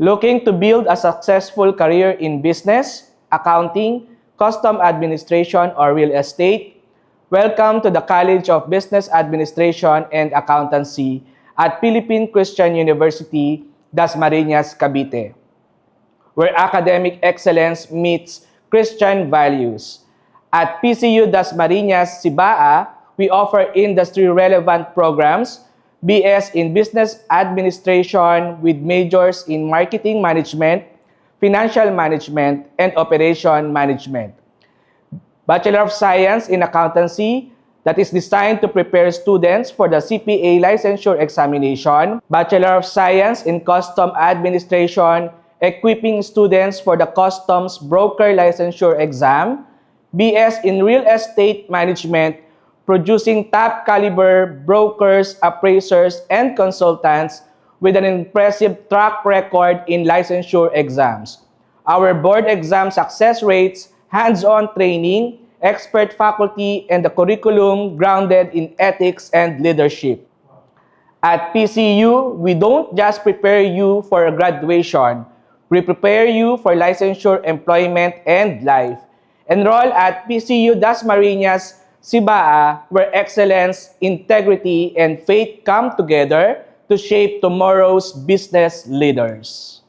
Looking to build a successful career in business, accounting, custom administration, or real estate? Welcome to the College of Business Administration and Accountancy at Philippine Christian University, Dasmariñas, Cavite, where academic excellence meets Christian values. At PCU Dasmariñas, Sibaa, we offer industry-relevant programs, BS in Business Administration with majors in Marketing Management, Financial Management, and Operation Management. Bachelor of Science in Accountancy that is designed to prepare students for the CPA licensure examination. Bachelor of Science in Custom Administration, equipping students for the Customs Broker Licensure exam. BS in Real Estate Management, producing top caliber brokers, appraisers, and consultants with an impressive track record in licensure exams. Our board exam success rates, hands-on training, expert faculty, and the curriculum grounded in ethics and leadership. At PCU, we don't just prepare you for graduation, we prepare you for licensure, employment, and life. Enroll at PCU Dasmariñas, Sibaa, where excellence, integrity, and faith come together to shape tomorrow's business leaders.